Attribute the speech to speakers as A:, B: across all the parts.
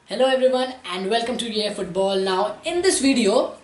A: Hello everyone and welcome to EA Football. Now in this video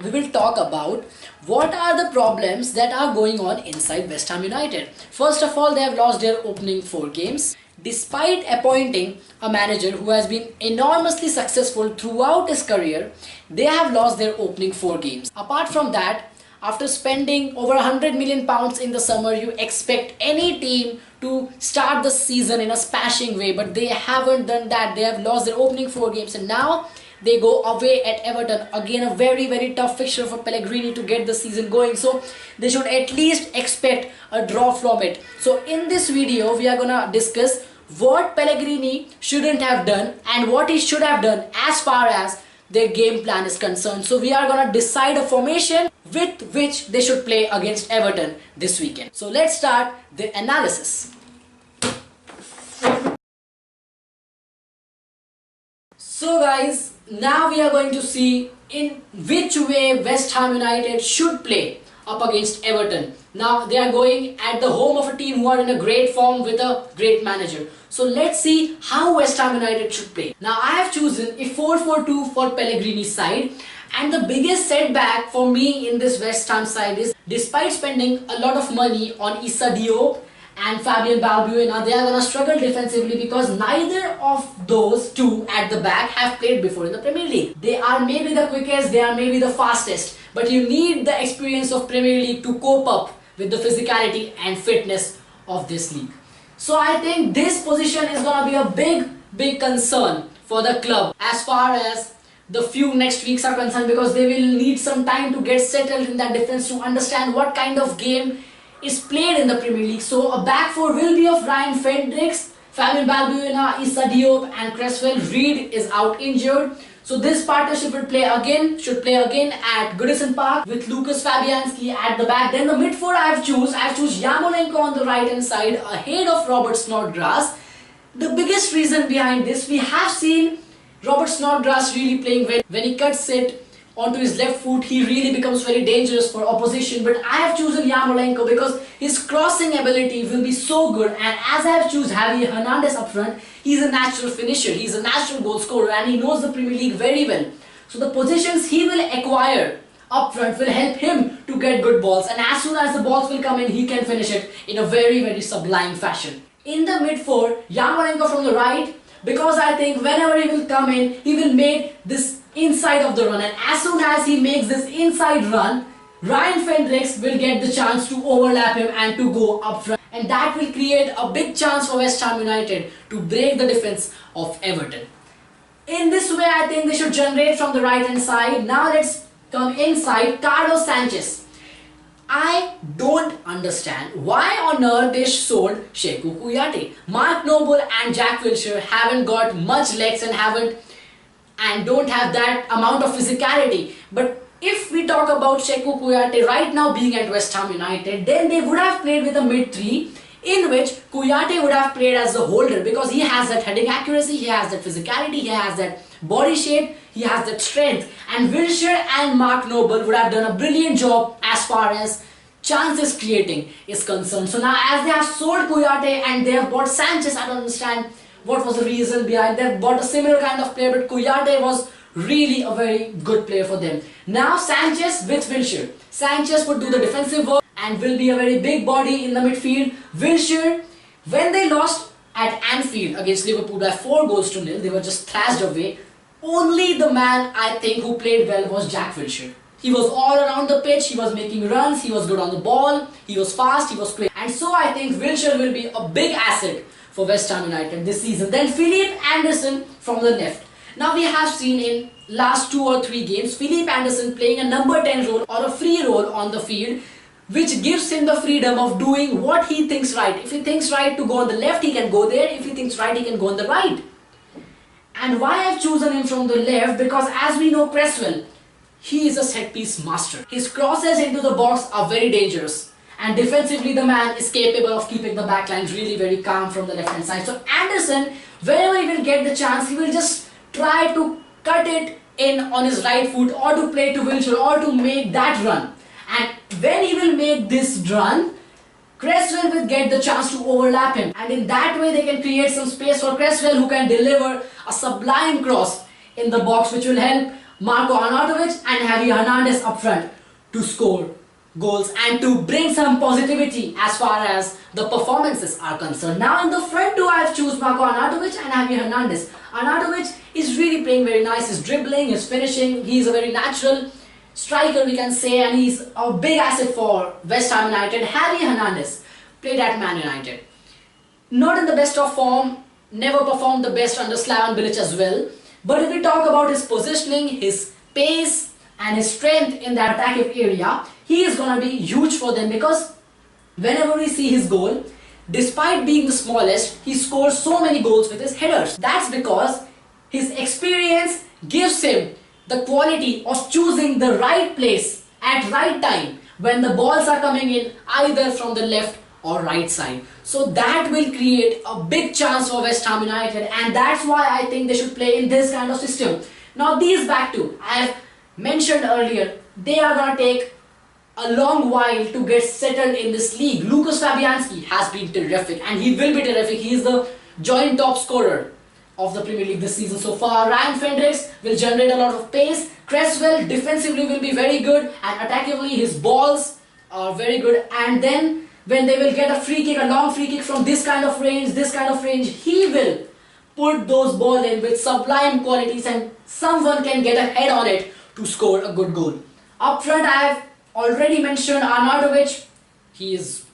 A: we will talk about what are the problems that are going on inside West Ham United. First of all, they have lost their opening 4 games. Despite appointing a manager who has been enormously successful throughout his career, they have lost their opening 4 games. Apart from that, after spending over £100 million in the summer, you expect any team to start the season in a smashing way, but they haven't done that. They have lost their opening 4 games and now they go away at Everton. Again, a very tough fixture for Pellegrini to get the season going, so they should at least expect a draw from it. So in this video we are gonna discuss what Pellegrini shouldn't have done and what he should have done as far as their game plan is concerned. So we are gonna decide a formation with which they should play against Everton this weekend. So let's start the analysis. So guys, now we are going to see in which way West Ham United should play up against Everton. Now they are going at the home of a team who are in a great form with a great manager. So let's see how West Ham United should play. Now I have chosen a 4-4-2 for Pellegrini's side, and the biggest setback for me in this West Ham side is, despite spending a lot of money on Issa Diop and Fabian Balbuena, they are going to struggle defensively because neither of those two at the back have played before in the Premier League. They are maybe the quickest, they are maybe the fastest, but you need the experience of Premier League to cope up with the physicality and fitness of this league. So I think this position is going to be a big concern for the club as far as the few next weeks are concerned, because they will need some time to get settled in that defense to understand what kind of game is played in the Premier League. So a back four will be of Ryan Fredericks, Fabian Balbuena, Issa Diop and Cresswell. Reed is out injured. So this partnership should play again at Goodison Park with Lucas Fabianski at the back. Then the mid four I have choose Yarmolenko on the right hand side ahead of Robert Snodgrass. The biggest reason behind this, we have seen Robert Snodgrass really playing well. When he cuts it onto his left foot, he really becomes very dangerous for opposition. But I have chosen Yarmolenko because his crossing ability will be so good, and as I have chosen Javi Hernandez up front, he's a natural finisher, he's a natural goal scorer and he knows the Premier League very well. So the positions he will acquire up front will help him to get good balls, and as soon as the balls will come in, he can finish it in a very sublime fashion. In the mid four, Yarmolenko from the right, because I think whenever he will come in, he will make this inside of the run, and as soon as he makes this inside run, Ryan Fredericks will get the chance to overlap him and to go up front, and that will create a big chance for West Ham United to break the defense of Everton. In this way, I think they should generate from the right hand side. Now let's come inside. Carlos Sanchez. I don't understand why on earth they sold Sheku Kouyaté. Mark Noble and Jack Wilshere haven't got much legs and don't have that amount of physicality. But if we talk about Sheku Kouyaté right now being at West Ham United, then they would have played with a mid three in which Kouyaté would have played as the holder, because he has that heading accuracy, he has that physicality, he has that body shape, he has that strength, and Wilshere and Mark Noble would have done a brilliant job as far as chances creating is concerned. So now as they have sold Kouyaté and they have bought Sanchez, I don't understand what was the reason behind. They have bought a similar kind of player, but Kouyaté was really a very good player for them. Now Sanchez with Wilshere. Sanchez would do the defensive work and will be a very big body in the midfield. Wilshere, when they lost at Anfield against Liverpool by 4-0, they were just thrashed away. Only the man I think who played well was Jack Wilshere. He was all around the pitch, he was making runs, he was good on the ball, he was fast, he was quick. And so I think Wilshere will be a big asset for West Ham United this season. Then Felipe Anderson from the left. Now we have seen in last 2 or 3 games Felipe Anderson playing a number 10 role or a free role on the field, which gives him the freedom of doing what he thinks right. If he thinks right to go on the left, he can go there. If he thinks right, he can go on the right. And why I have chosen him from the left, because as we know Cresswell, he is a set piece master. His crosses into the box are very dangerous, and defensively the man is capable of keeping the back lines really very calm from the left hand side. So Anderson, whenever he will get the chance, he will just try to cut it in on his right foot, or to play to Wilshere, or to make that run. And when he will make this run, Cresswell will get the chance to overlap him, and in that way they can create some space for Cresswell, who can deliver a sublime cross in the box, which will help Marco Arnautovic and Javi Hernandez up front to score goals and to bring some positivity as far as the performances are concerned. Now in the front two, I have chosen Marco Arnautovic and Javi Hernandez. Arnautovic is really playing very nice. His dribbling, his finishing, he is a very natural striker, we can say, and he's a big asset for West Ham United. Javi Hernandez played at Man United. Not in the best of form, never performed the best under Slaven Bilic as well. But if we talk about his positioning, his pace and his strength in that attacking area, he is going to be huge for them, because whenever we see his goal, despite being the smallest, he scores so many goals with his headers. That's because his experience gives him the quality of choosing the right place at right time when the balls are coming in either from the left or right side. So that will create a big chance for West Ham United, and that's why I think they should play in this kind of system. Now these back two, I have mentioned earlier, they are going to take a long while to get settled in this league. Lucas Fabianski has been terrific, and he will be terrific. He is the joint top scorer of the Premier League this season so far. Ryan Fredericks will generate a lot of pace. Cresswell defensively will be very good, and attackively his balls are very good. And then when they will get a free kick, a long free kick from this kind of range, he will put those balls in with sublime qualities, and someone can get a head on it to score a good goal. Up front, I have already mentioned Arnautovic. He is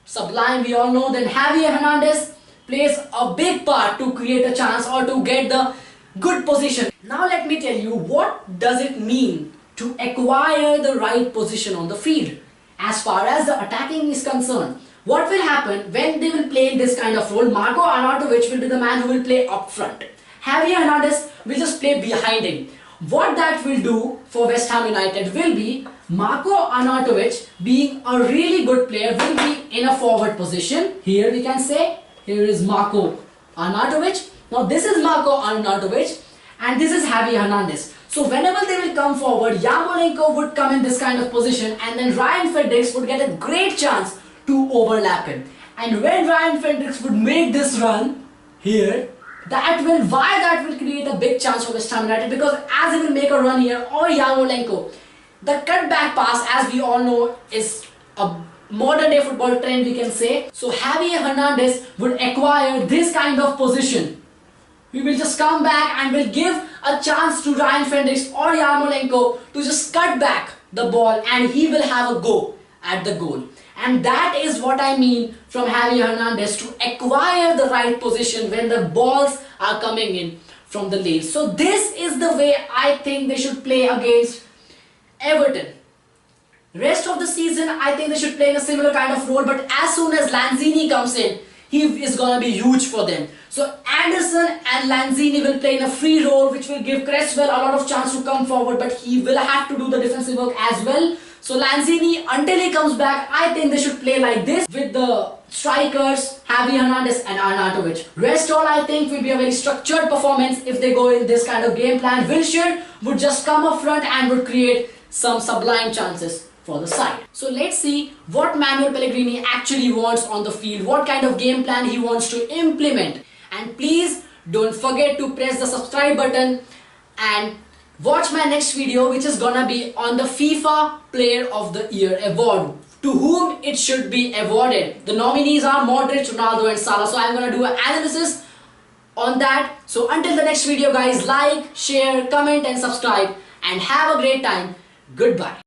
A: sublime, we all know. Then Javier Hernandez plays a big part to create a chance or to get the good position. Now let me tell you, what does it mean to acquire the right position on the field as far as the attacking is concerned? What will happen when they will play in this kind of role? Marco Arnautovic will be the man who will play up front. Javier Hernandez will just play behind him. What that will do for West Ham United will be Marco Arnautovic, being a really good player, will be in a forward position. Here we can say, here is Marco Arnautovic. Now this is Marco Arnautovic and this is Javi Hernandez. So whenever they will come forward, Yarmolenko would come in this kind of position, and then Ryan Fredericks would get a great chance to overlap him. And when Ryan Fredericks would make this run here, that will create a big chance for West Ham United, because as he will make a run here, or Yarmolenko, the cutback pass, as we all know, is a modern day football trend, we can say. So Javier Hernandez would acquire this kind of position. We will just come back and will give a chance to Ryan Fredericks or Yarmolenko to just cut back the ball, and he will have a go at the goal. And that is what I mean from Javier Hernandez, to acquire the right position when the balls are coming in from the lanes. So this is the way I think they should play against Everton. Rest of the season, I think they should play in a similar kind of role, but as soon as Lanzini comes in, he is going to be huge for them. So Anderson and Lanzini will play in a free role, which will give Cresswell a lot of chance to come forward, but he will have to do the defensive work as well. So Lanzini, until he comes back, I think they should play like this with the strikers, Javi Hernandez and Arnautovic. Rest all, I think, will be a very structured performance if they go in this kind of game plan. Wilshere would just come up front and would create some sublime chances for the side. So let's see what Manuel Pellegrini actually wants on the field, what kind of game plan he wants to implement. And please don't forget to press the subscribe button and watch my next video, which is gonna be on the FIFA Player of the Year award, to whom it should be awarded. The nominees are Modric, Ronaldo and Salah. So I'm gonna do an analysis on that. So until the next video guys, like, share, comment and subscribe, and have a great time. Goodbye.